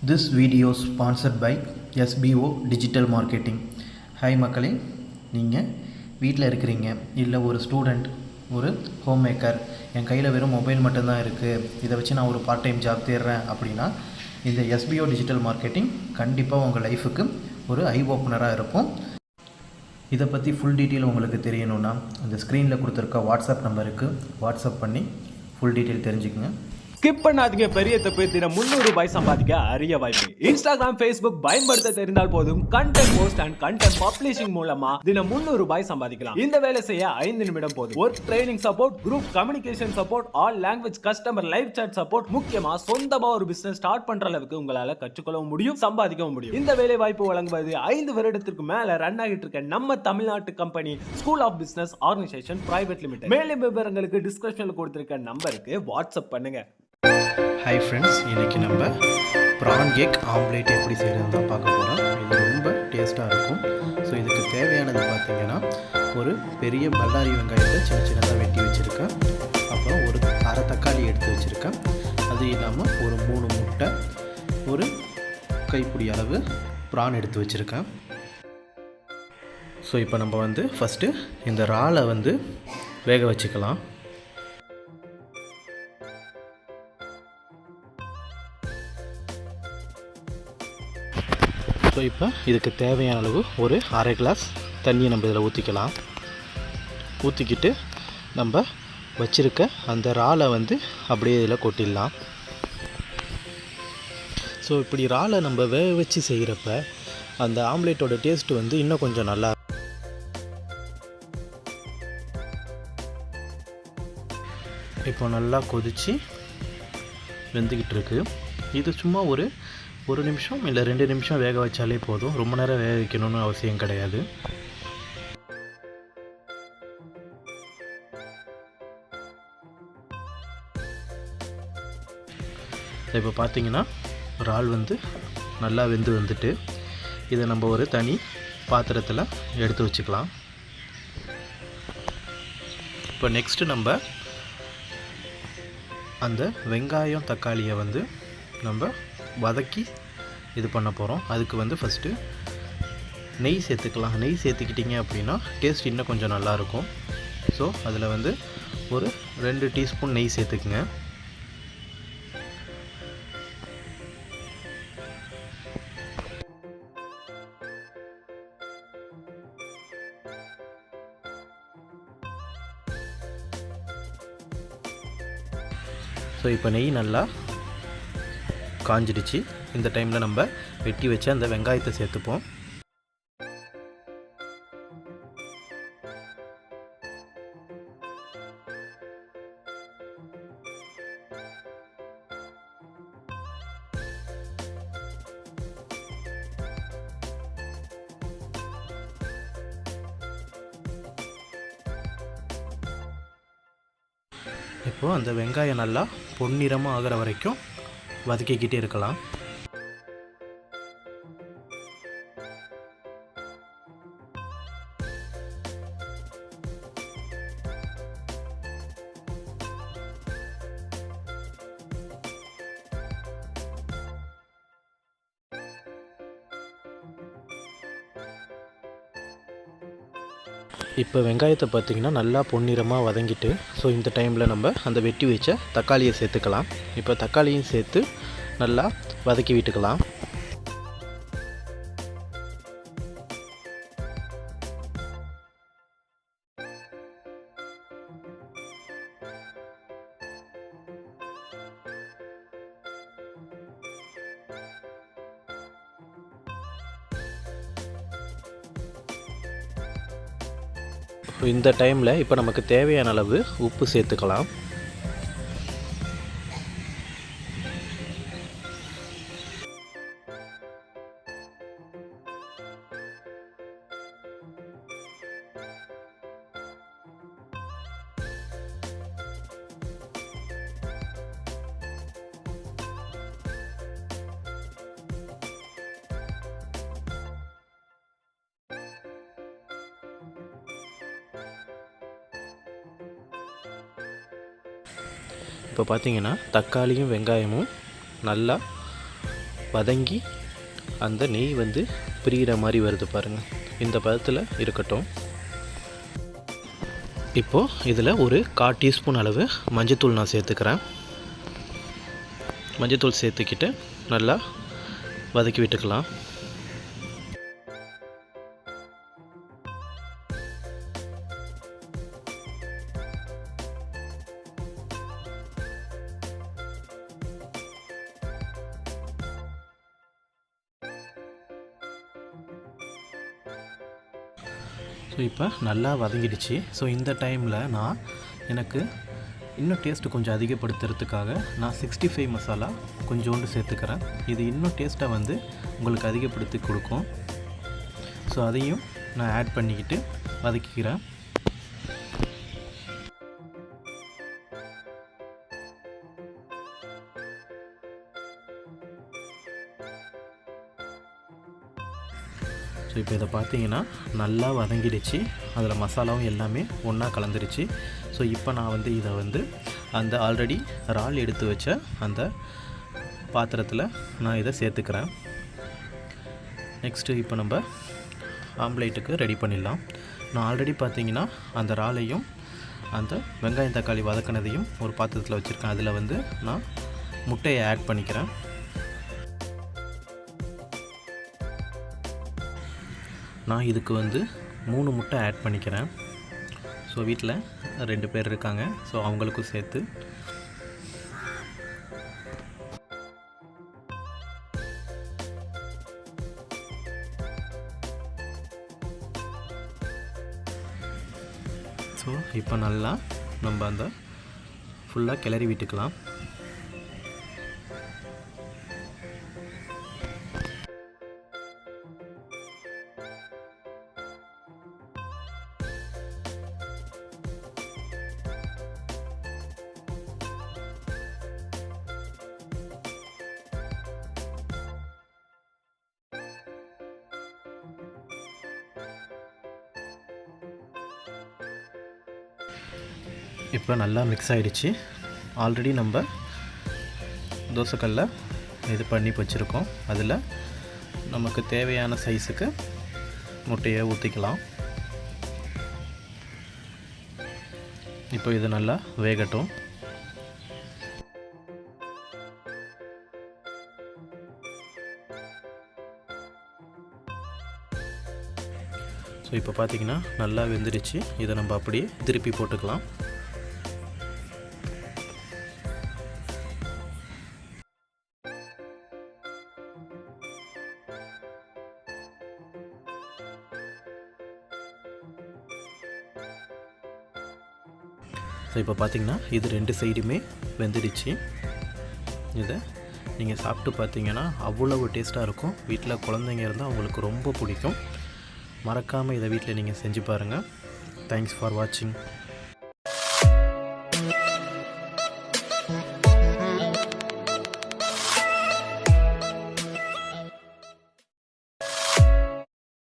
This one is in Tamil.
This video sponsored by SBO Digital Marketing. Hi மக்களே, நீங்கள் வீட்டில் இருக்கிறீங்க, இல்லை ஒரு ஸ்டூடெண்ட், ஒரு ஹோம் மேக்கர், என் கையில் வெறும் மொபைல் மட்டும்தான் இருக்குது, இதை வச்சு நான் ஒரு பார்ட் டைம் ஜாப் தேடுறேன் அப்படின்னா இந்த SBO டிஜிட்டல் மார்க்கெட்டிங் கண்டிப்பாக உங்கள் லைஃபுக்கு ஒரு ஐ ஓப்பனராக இருக்கும். இதை பற்றி ஃபுல் டீட்டெயில் உங்களுக்கு தெரியணுன்னா இந்த ஸ்க்ரீனில் கொடுத்துருக்க வாட்ஸ்அப் நம்பருக்கு வாட்ஸ்அப் பண்ணி ஃபுல் டீட்டெயில் தெரிஞ்சுக்கங்க. ஸ்கிப் பண்ணாதீங்க. பெரிய தப்பு. தினம் 300 ரூபாய் சம்பாதிக்க அரிய வாய்ப்பு. இன்ஸ்டாகிராம், ஃபேஸ்புக் பயன்படுத்த தெரிந்தால் போதும். Content post and content publishing மூலமா தினம் 300 ரூபாய் சம்பாதிக்கலாம். இந்த வேலை செய்ய 5 நிமிடம் போதும். Work training support, group communication support, all language customer live chat support, முக்கியமா சொந்தமா ஒரு பிசினஸ் ஸ்டார்ட் பண்ற அளவுக்கு உங்களால கற்றுக்கொள்ளவும் முடியும், சம்பாதிக்கவும் முடியும். இந்த வேலை வாய்ப்பு வழங்குவது 5 வருடத்திற்கு மேல ரன் ஆகிட்டு இருக்க நம்ம தமிழ்நாட்டு company school of business organisation private limited. மேலும் விவரங்களுக்கு டிஸ்கிரிப்ஷன்ல கொடுத்திருக்க நம்பருக்கு வாட்ஸ்அப் பண்ணுங்க. ஹாய் ஃப்ரெண்ட்ஸ், இன்றைக்கி நம்ம ப்ரான் கேக் ஆம்லேட் எப்படி செய்கிறது தான் பார்க்க போகிறோம். இது ரொம்ப டேஸ்ட்டாக இருக்கும். ஸோ இதுக்கு தேவையானது பார்த்திங்கன்னா ஒரு பெரிய பல்லாரி வெங்காயத்தை சின்ன சின்னதாக வெட்டி வச்சுருக்கேன். அப்புறம் ஒரு அரை தக்காளி எடுத்து வச்சுருக்கேன். அது இல்லாமல் ஒரு 3 முட்டை, ஒரு கைப்பிடி அளவு ப்ரான் எடுத்து வச்சுருக்கேன். ஸோ இப்போ நம்ம ஃபஸ்ட்டு இந்த இறாலை வேக வச்சுக்கலாம். ஸோ இப்போ இதுக்கு தேவையான அளவு ஒரு அரை கிளாஸ் தண்ணியை நம்ம இதில் ஊற்றிக்கலாம். ஊற்றிக்கிட்டு நம்ம வச்சுருக்க அந்த இறாலை அப்படியே இதில் கொட்டிடலாம். ஸோ இப்படி இறாலை நம்ம வேக வச்சு செய்கிறப்ப அந்த ஆம்லேட்டோட டேஸ்ட்டு இன்னும் கொஞ்சம் நல்லா. இப்போ நல்லா கொதித்து வெந்துக்கிட்டு இருக்குது. இது சும்மா ஒரு நிமிஷம் இல்லை 2 நிமிஷம் வேக வச்சாலே போதும். ரொம்ப நேரம் வேக வைக்கணும்னு அவசியம் கிடையாது. இப்போ பார்த்தீங்கன்னா இறால் நல்லா வந்துட்டு இதை நம்ம ஒரு தனி பாத்திரத்தில் எடுத்து வச்சுக்கலாம். இப்போ நெக்ஸ்ட்டு நம்ம அந்த வெங்காயம் தக்காளியை நம்ம வதக்கி இது பண்ண போகிறோம். அதுக்கு ஃபஸ்ட்டு நெய் சேர்த்துக்கலாம். நெய் சேர்த்துக்கிட்டிங்க அப்படின்னா டேஸ்ட் இன்னும் கொஞ்சம் நல்லாயிருக்கும். ஸோ அதில் ஒரு 2 டீஸ்பூன் நெய் சேர்த்துக்குங்க. ஸோ இப்போ நெய் நல்லா காஞ்சிடுச்சு. இந்த டைமில் நம்ம வெட்டி வச்சு அந்த வெங்காயத்தை சேர்த்துப்போம். இப்போது அந்த வெங்காயம் நல்லா பொன்னிறமாக ஆகிற வரைக்கும் வதக்கிக்கிட்டே இருக்கலாம். இப்போ வெங்காயத்தை பார்த்திங்கன்னா நல்லா பொன்னிறமாக வதங்கிட்டு, ஸோ இந்த டைமில் நம்ம அந்த வெட்டி வச்ச தக்காளியை சேர்த்துக்கலாம். இப்போ தக்காளியும் சேர்த்து நல்லா வதக்கி விட்டுக்கலாம். இந்த டைமில் இப்போ நமக்கு தேவையான அளவு உப்பு சேர்த்துக்கலாம். இப்போ பார்த்தீங்கன்னா தக்காளியும் வெங்காயமும் நல்லா வதங்கி அந்த நெய் வந்து பிரிகிற மாதிரி வருது பாருங்கள். இந்த பதத்தில் இருக்கட்டும். இப்போது இதில் ஒரு 1/4 டீஸ்பூன் அளவு மஞ்சத்தூள் நான் சேர்த்துக்கிறேன். மஞ்சத்தூள் சேர்த்துக்கிட்டு நல்லா வதக்கி விட்டுக்கலாம். ஸோ இப்போ நல்லா வதங்கிடுச்சு. ஸோ இந்த டைமில் நான் எனக்கு இன்னும் டேஸ்ட்டு கொஞ்சம் அதிகப்படுத்துறதுக்காக நான் 65 மசாலா கொஞ்சோண்டு சேர்த்துக்கிறேன். இது இன்னும் டேஸ்ட்டை வந்து உங்களுக்கு அதிகப்படுத்தி கொடுக்கும். ஸோ அதையும் நான் ஆட் பண்ணிக்கிட்டு வதக்கிக்கிறேன். ஸோ இப்போ இதை பார்த்தீங்கன்னா நல்லா வதங்கிடுச்சு. அதில் மசாலாவும் எல்லாமே ஒன்றா கலந்துருச்சு. ஸோ இப்போ நான் வந்து இதை வந்து அந்த ஆல்ரெடி இறால் எடுத்து வச்ச அந்த பாத்திரத்தில் நான் இதை சேர்த்துக்கிறேன். நெக்ஸ்ட்டு இப்போ நம்ம ஆம்லேட்டுக்கு ரெடி பண்ணிடலாம். நான் ஆல்ரெடி பார்த்தீங்கன்னா அந்த இறாலையும் அந்த வெங்காயம் தக்காளி வதக்கினதையும் ஒரு பாத்திரத்தில் வச்சுருக்கேன். அதில் வந்து நான் முட்டையை ஆட் பண்ணிக்கிறேன். நான் இதுக்கு வந்து 3 முட்டை ஆட் பண்ணிக்கிறேன். ஸோ வீட்டில் 2 பேர் இருக்காங்க. ஸோ அவங்களுக்கும் சேர்த்து ஸோ இப்போ நல்லா நம்ம அந்த ஃபுல்லாக கிளறி விட்டுக்கலாம். இப்போ நல்லா மிக்ஸ் ஆகிடுச்சு. ஆல்ரெடி நம்ம தோசைக்கல்ல இது பண்ணி வச்சுருக்கோம். அதில் நமக்கு தேவையான சைஸுக்கு முட்டையை ஊற்றிக்கலாம். இப்போ இது நல்லா வேகட்டும். ஸோ இப்போ பார்த்திங்கன்னா நல்லா வெந்துடுச்சு. இதை நம்ம அப்படியே திருப்பி போட்டுக்கலாம். ஸோ இப்போ பார்த்திங்கன்னா இது 2 சைடுமே வெந்துடுச்சு. இதை நீங்கள் சாப்பிட்டு பார்த்தீங்கன்னா அவ்வளவு டேஸ்ட்டாக இருக்கும். வீட்டில் குழந்தைங்க இருந்தால் அவங்களுக்கு ரொம்ப பிடிக்கும். மறக்காமல் இதை வீட்டில் நீங்கள் செஞ்சு பாருங்கள். தேங்க்ஸ் ஃபார் வாட்சிங்.